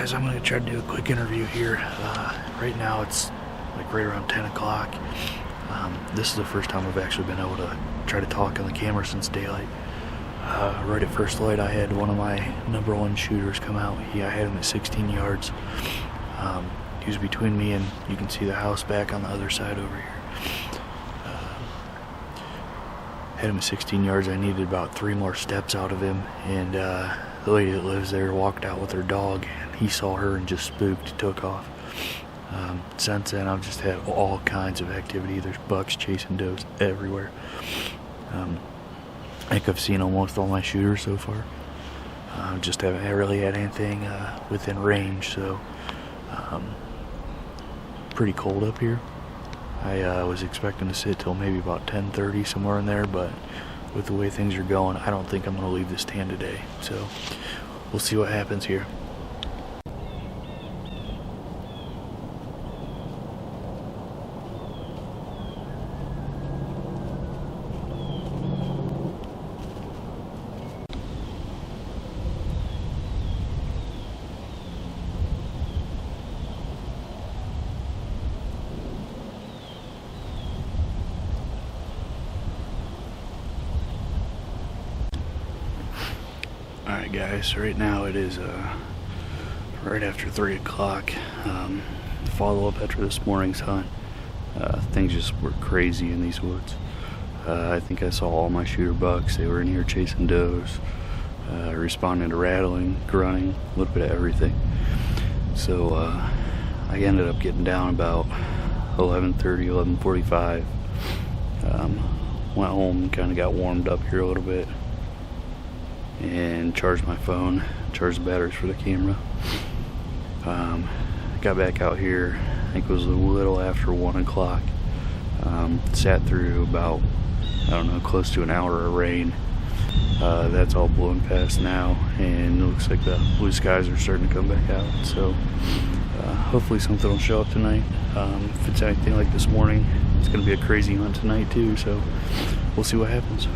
guys, I'm going to try to do a quick interview here. Right now it's like right around 10 o'clock. This is the first time I've actually been able to try to talk on the camera since daylight. Right at first light I had one of my #1 shooters come out. I had him at 16 yards. He was between me and you can see the house back on the other side over here. Had him at 16 yards. I needed about 3 more steps out of him, and the lady that lives there walked out with her dog, and he saw her and just spooked, took off. Since then I've just had all kinds of activity. There's bucks chasing does everywhere. I think I've seen almost all my shooters so far. Just haven't really had anything within range, so pretty cold up here. I was expecting to sit till maybe about 10:30, somewhere in there, but with the way things are going, I don't think I'm going to leave this stand today. So we'll see what happens here. Alright guys, right now it is right after 3 o'clock. Follow up after this morning's hunt. Things just were crazy in these woods. I think I saw all my shooter bucks. They were in here chasing does, responding to rattling, grunting, a little bit of everything. So I ended up getting down about 11:30, 11:45. Went home and kind of got warmed up here a little bit, and charged my phone, charged the batteries for the camera. Got back out here, I think it was a little after 1 o'clock. Sat through about, I don't know, close to an hour of rain. That's all blowing past now, and it looks like the blue skies are starting to come back out. So hopefully something will show up tonight. If it's anything like this morning, it's going to be a crazy hunt tonight too, so we'll see what happens.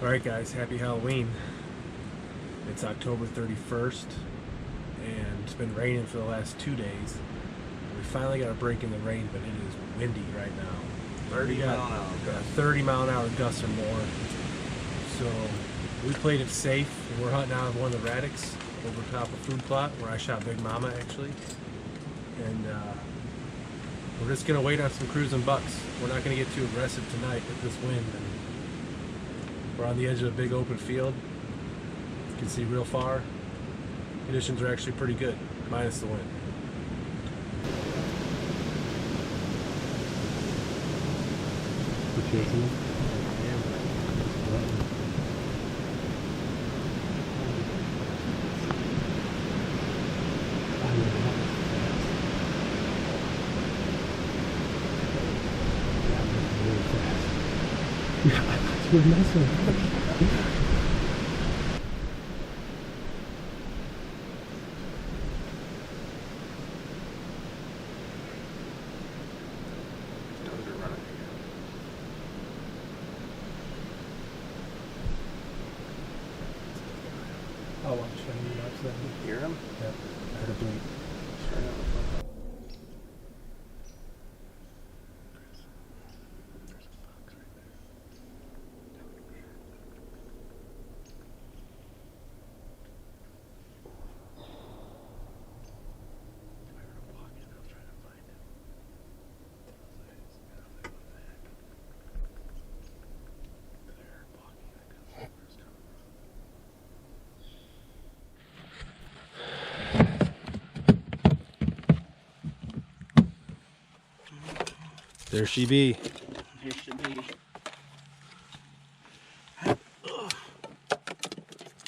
Alright guys, happy Halloween. It's October 31st and it's been raining for the last 2 days. We finally got a break in the rain, but it is windy right now. 30 mile an hour gusts. 30 mile an hour gusts or more. So we played it safe, and we're hunting out of one of the Radix over top of Food Plot where I shot Big Mama actually. And we're just gonna wait on some cruising bucks. We're not gonna get too aggressive tonight with this wind. And we're on the edge of a big open field. You can see real far. Conditions are actually pretty good, minus the wind. We're messing. Oh, I'm showing you outside. You hear him? Yeah, I heard a blink. There she be. There should be.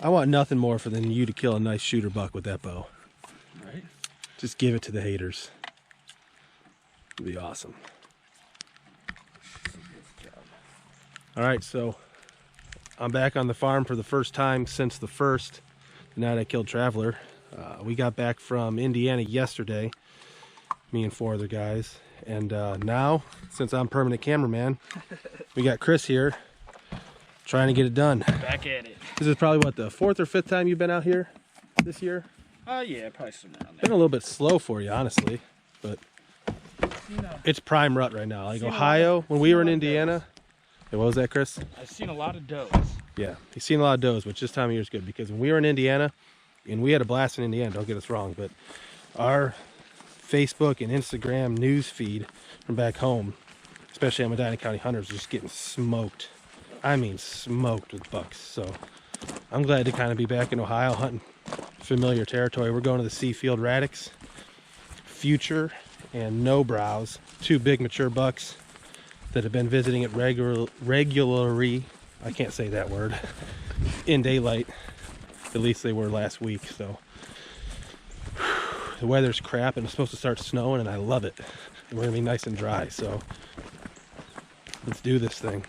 I want nothing more for than you to kill a nice shooter buck with that bow. Right? Just give it to the haters. It'd be awesome. All right, so I'm back on the farm for the first time since the night I killed Traveler. We got back from Indiana yesterday, me and 4 other guys. And now, since I'm permanent cameraman, we got Chris here trying to get it done. Back at it. This is probably, what, the 4th or 5th time you've been out here this year? Yeah, probably somewhere around Been there. a little bit slow for you, honestly, but You know, it's prime rut right now. Like Seen a lot Ohio, of- when we seen a were in lot of Indiana, hey, what was that, Chris? I've seen a lot of does. Yeah, he's seen a lot of does, which this time of year is good because when we were in Indiana, and we had a blast in Indiana, don't get us wrong, but our Facebook and Instagram news feed from back home, especially on Medina County hunters, just getting smoked. I mean, smoked with bucks. So I'm glad to kind of be back in Ohio hunting familiar territory. We're going to the Seafield Radix, Future, and No Brows, 2 big mature bucks that have been visiting it regularly. I can't say that word. In daylight. At least they were last week. So the weather's crap and it's supposed to start snowing and I love it. And we're gonna be nice and dry. So let's do this thing.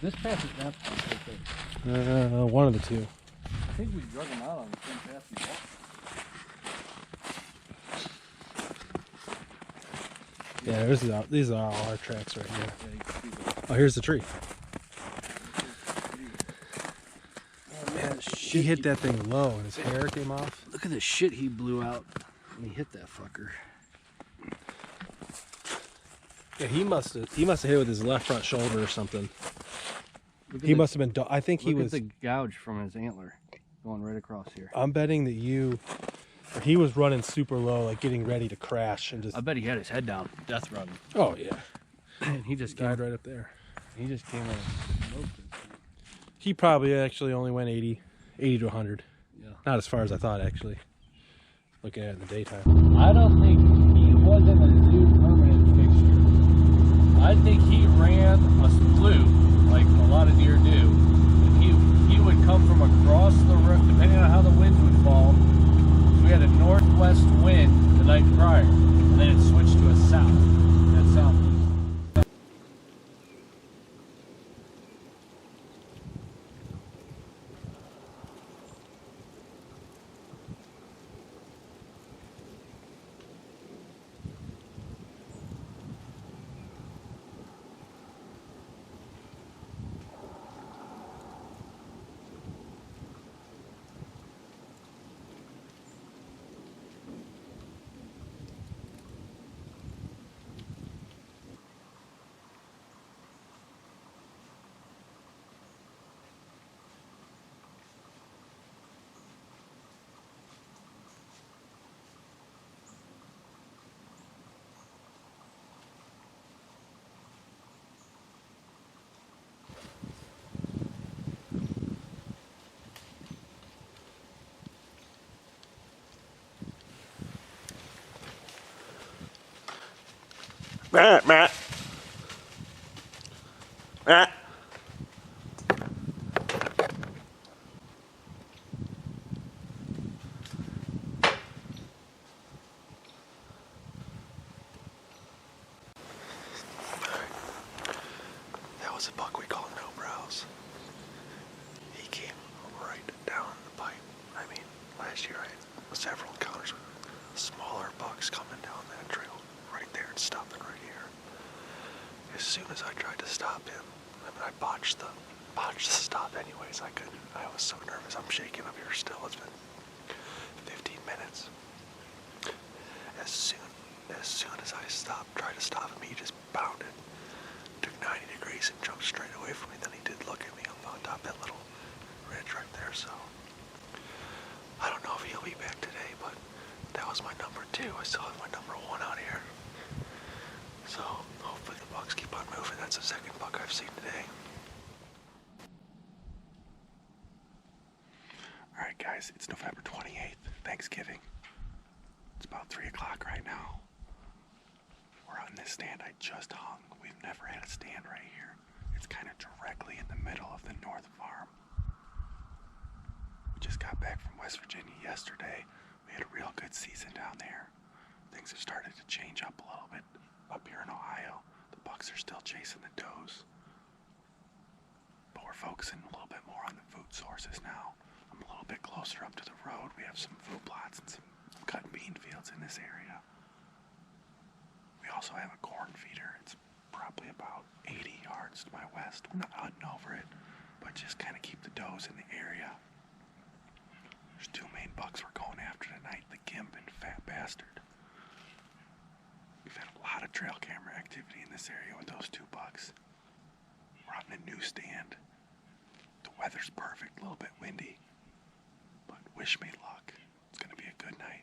This passes that. One of the two. I think we drug them out on the same path we walked. Yeah, these are all our tracks right here. Yeah, you can see that. Oh, here's the tree. Oh, man, He hit that thing low and his hair came off. Look at the shit he blew out when he hit that fucker. Yeah, he must have hit it with his left front shoulder or something. Look at He the- must have been. I think he look was. at the gouge from his antler going right across here. I'm betting that he was running super low, like getting ready to crash, and just. I bet he had his head down, death running. Oh yeah, And he just died came. right up there. He just came and smoked it. He probably actually only went 80 to 100. Yeah. Not as far as I thought, actually. Looking at it in the daytime. I don't think he wasn't a new permanent fixture. I think he ran a fluke like a lot of deer do. And he would come from across the road, depending on how the winds would fall. We had a northwest wind the night prior, and then it switched to a south. That southeast. Matt, Matt. Matt. That was a buck we call No Brows. He came right down the pipe. I mean, last year I had several encounters with smaller bucks coming down that trail right there and stopping right here. As soon as I tried to stop him, I mean, I botched the stop anyways. I couldn't. I was so nervous. I'm shaking up here still. It's been 15 minutes. As soon as I tried to stop him, he just bounded, took 90 degrees and jumped straight away from me. Then he did look at me up on top of that little ridge right there. So I don't know if he'll be back today, but that was my number 2. I still have my number 1 out here. So hopefully the bucks keep on moving. That's the second buck I've seen today. Alright guys, it's November 28th, Thanksgiving. It's about 3 o'clock right now. We're on this stand I just hung. We've never had a stand right here. It's kind of directly in the middle of the North Farm. We just got back from West Virginia yesterday. We had a real good season down there. Things have started to change up a little bit up here in Ohio. The bucks are still chasing the does. But we're focusing a little bit more on the food sources now. I'm a little bit closer up to the road. We have some food plots and some cut bean fields in this area. We also have a corn feeder. It's probably about 80 yards to my west. We're not hunting over it, but just kind of keep the does in the area. There's 2 main bucks we're going after tonight, the Gimp and Fat Bastard. We've had a lot of trail camera activity in this area with those 2 bucks. We're out in a new stand. The weather's perfect, a little bit windy, but wish me luck. It's going to be a good night.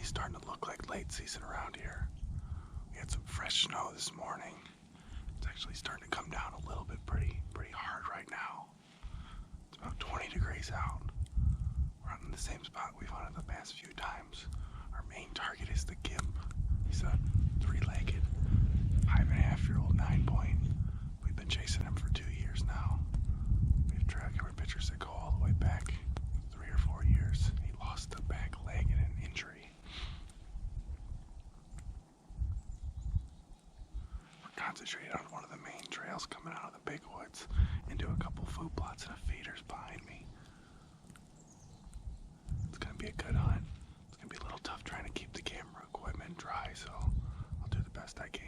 starting to look like late season around here. We had some fresh snow this morning. It's actually starting to come down a little bit pretty hard right now. It's about 20 degrees out. We're hunting the same spot we've hunted the past few times. Our main target is the gimp. He's a 3-legged, 5.5-year-old 9-point. We've been chasing him for 2 years now. We have trail camera pictures that go all the way back 3 or 4 years. He lost the back leg in an injury. We're concentrated on one of the main trails coming out of the big woods into a couple food plots and a feeders behind me. It's gonna be a good hunt. It's gonna be a little tough trying to keep the camera equipment dry, so I'll do the best I can.